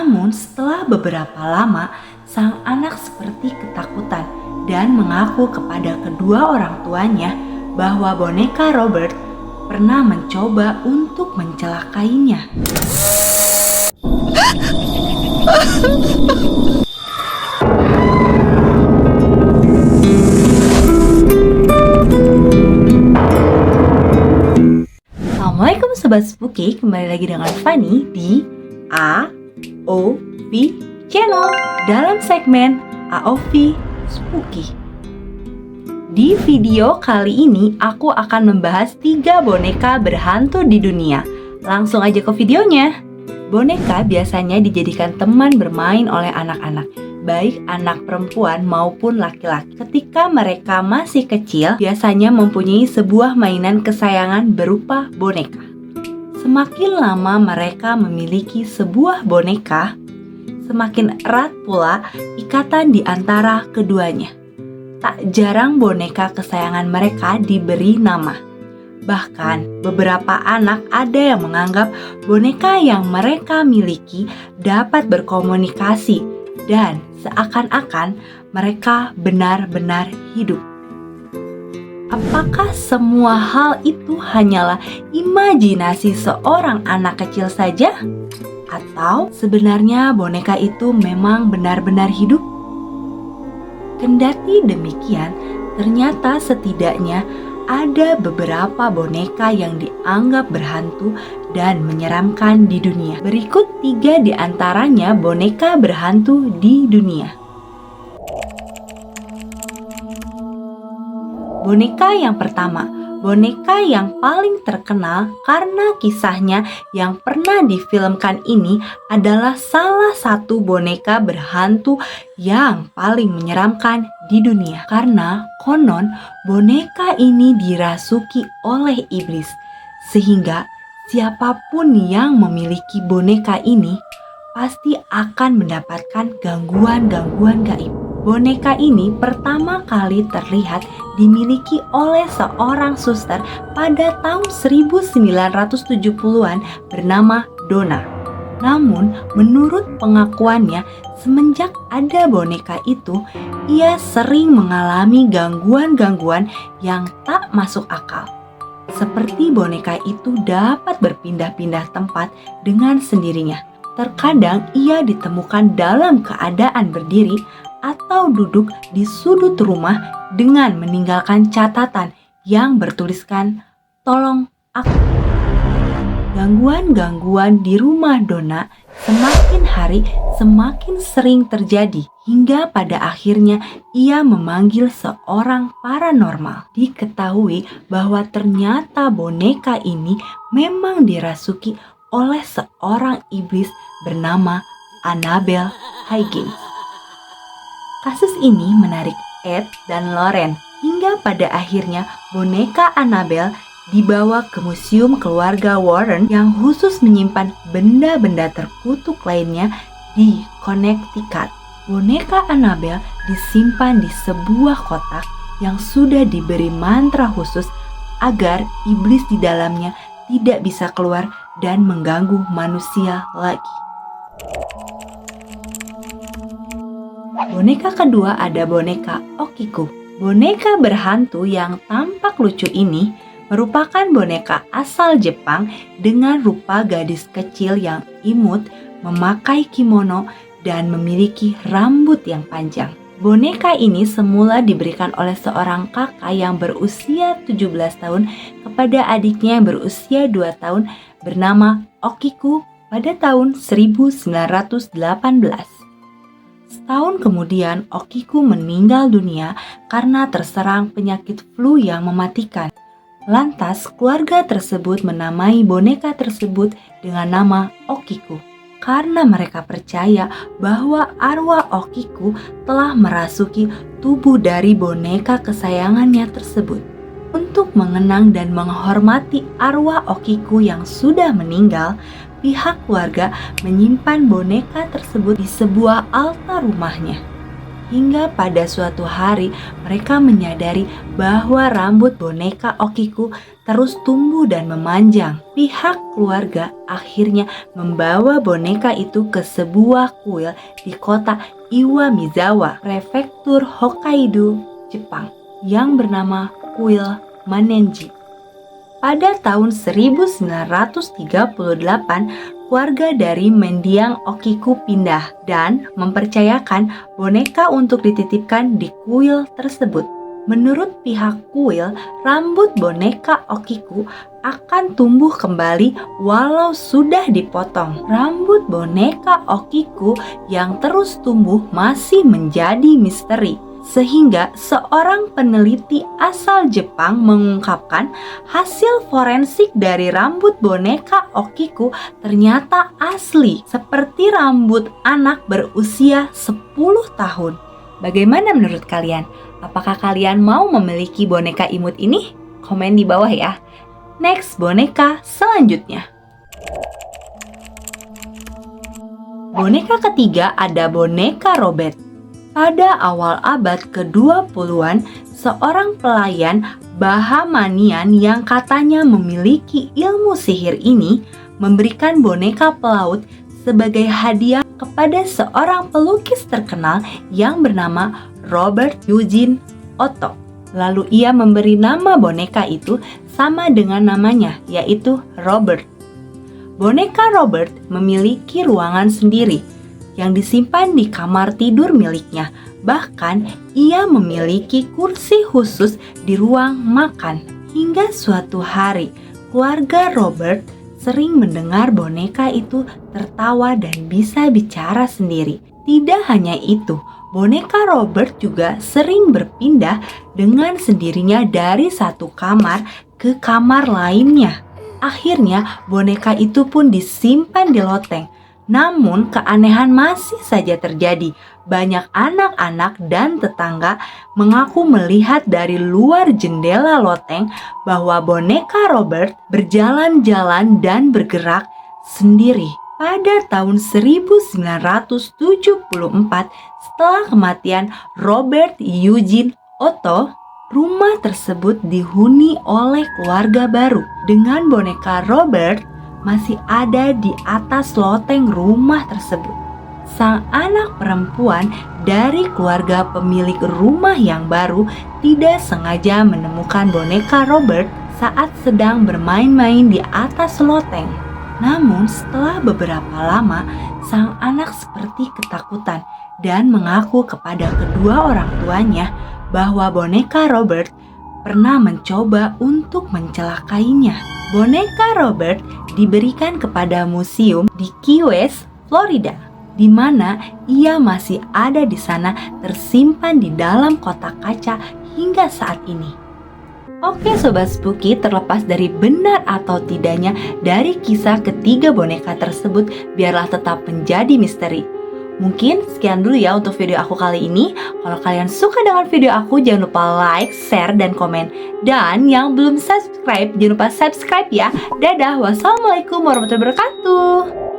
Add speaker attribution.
Speaker 1: Namun setelah beberapa lama, sang anak seperti ketakutan dan mengaku kepada kedua orang tuanya bahwa boneka Robert pernah mencoba untuk mencelakainya. Assalamualaikum Sobat Spooky, kembali lagi dengan Fanny di AOV Channel dalam segmen AOV Spooky. Di video kali ini aku akan membahas 3 boneka berhantu di dunia. Langsung aja ke videonya. Boneka biasanya dijadikan teman bermain oleh anak-anak, baik anak perempuan maupun laki-laki. Ketika mereka masih kecil, biasanya mempunyai sebuah mainan kesayangan berupa boneka. Semakin lama mereka memiliki sebuah boneka, semakin erat pula ikatan di antara keduanya. Tak jarang boneka kesayangan mereka diberi nama. Bahkan beberapa anak ada yang menganggap boneka yang mereka miliki dapat berkomunikasi dan seakan-akan mereka benar-benar hidup. Apakah semua hal itu hanyalah imajinasi seorang anak kecil saja? Atau sebenarnya boneka itu memang benar-benar hidup? Kendati demikian, ternyata setidaknya ada beberapa boneka yang dianggap berhantu dan menyeramkan di dunia. Berikut 3 di antaranya boneka berhantu di dunia. Boneka yang pertama, boneka yang paling terkenal karena kisahnya yang pernah difilmkan ini adalah salah satu boneka berhantu yang paling menyeramkan di dunia. Karena konon boneka ini dirasuki oleh iblis, sehingga siapapun yang memiliki boneka ini pasti akan mendapatkan gangguan-gangguan gaib. Boneka ini pertama kali terlihat dimiliki oleh seorang suster pada tahun 1970-an bernama Donna. Namun menurut pengakuannya, semenjak ada boneka itu, ia sering mengalami gangguan-gangguan yang tak masuk akal. Seperti boneka itu dapat berpindah-pindah tempat dengan sendirinya. Terkadang ia ditemukan dalam keadaan berdiri atau duduk di sudut rumah dengan meninggalkan catatan yang bertuliskan "Tolong aku". Gangguan-gangguan di rumah Donna semakin hari semakin sering terjadi hingga pada akhirnya ia memanggil seorang paranormal. Diketahui bahwa ternyata boneka ini memang dirasuki oleh seorang iblis bernama Annabelle Higgins. Kasus ini menarik Ed dan Lauren hingga pada akhirnya boneka Annabelle dibawa ke museum keluarga Warren yang khusus menyimpan benda-benda terkutuk lainnya di Connecticut. Boneka Annabelle disimpan di sebuah kotak yang sudah diberi mantra khusus agar iblis di dalamnya tidak bisa keluar dan mengganggu manusia lagi. Boneka kedua ada boneka Okiku. Boneka berhantu yang tampak lucu ini merupakan boneka asal Jepang dengan rupa gadis kecil yang imut, memakai kimono, dan memiliki rambut yang panjang. Boneka ini semula diberikan oleh seorang kakak yang berusia 17 tahun kepada adiknya yang berusia 2 tahun bernama Okiku pada tahun 1918. Setahun kemudian, Okiku meninggal dunia karena terserang penyakit flu yang mematikan. Lantas, keluarga tersebut menamai boneka tersebut dengan nama Okiku karena mereka percaya bahwa arwah Okiku telah merasuki tubuh dari boneka kesayangannya tersebut. Untuk mengenang dan menghormati arwah Okiku yang sudah meninggal, pihak keluarga menyimpan boneka tersebut di sebuah altar rumahnya. Hingga pada suatu hari mereka menyadari bahwa rambut boneka Okiku terus tumbuh dan memanjang. Pihak keluarga akhirnya membawa boneka itu ke sebuah kuil di kota Iwamizawa, prefektur Hokkaido, Jepang, yang bernama Kuil Manenji. Pada tahun 1938, keluarga dari mendiang Okiku pindah dan mempercayakan boneka untuk dititipkan di kuil tersebut. Menurut pihak kuil, rambut boneka Okiku akan tumbuh kembali walau sudah dipotong. Rambut boneka Okiku yang terus tumbuh masih menjadi misteri. Sehingga seorang peneliti asal Jepang mengungkapkan hasil forensik dari rambut boneka Okiku ternyata asli, seperti rambut anak berusia 10 tahun. Bagaimana menurut kalian? Apakah kalian mau memiliki boneka imut ini? Komen di bawah ya. Next, boneka selanjutnya. Boneka ketiga ada boneka Robert. Pada awal abad ke-20-an, seorang pelayan Bahamanian yang katanya memiliki ilmu sihir ini memberikan boneka pelaut sebagai hadiah kepada seorang pelukis terkenal yang bernama Robert Eugene Otto. Lalu ia memberi nama boneka itu sama dengan namanya, yaitu Robert. Boneka Robert memiliki ruangan sendiri yang disimpan di kamar tidur miliknya. Bahkan ia memiliki kursi khusus di ruang makan. Hingga suatu hari, keluarga Robert sering mendengar boneka itu tertawa dan bisa bicara sendiri. Tidak hanya itu, boneka Robert juga sering berpindah dengan sendirinya dari satu kamar ke kamar lainnya. Akhirnya boneka itu pun disimpan di loteng. Namun keanehan masih saja terjadi. Banyak anak-anak dan tetangga mengaku melihat dari luar jendela loteng bahwa boneka Robert berjalan-jalan dan bergerak sendiri. Pada tahun 1974, setelah kematian Robert Eugene Otto, rumah tersebut dihuni oleh keluarga baru. Dengan boneka Robert masih ada di atas loteng rumah tersebut. Sang anak perempuan dari keluarga pemilik rumah yang baru tidak sengaja menemukan boneka Robert saat sedang bermain-main di atas loteng. Namun setelah beberapa lama, sang anak seperti ketakutan dan mengaku kepada kedua orang tuanya bahwa boneka Robert pernah mencoba untuk mencelakainya. Boneka Robert diberikan kepada museum di Key West, Florida, di mana ia masih ada di sana tersimpan di dalam kotak kaca hingga saat ini. Oke Sobat Spooky, terlepas dari benar atau tidaknya dari kisah ketiga boneka tersebut, biarlah tetap menjadi misteri. Mungkin sekian dulu ya untuk video aku kali ini. Kalau kalian suka dengan video aku, jangan lupa like, share, dan komen. Dan yang belum subscribe, jangan lupa subscribe ya. Dadah, wassalamualaikum warahmatullahi wabarakatuh.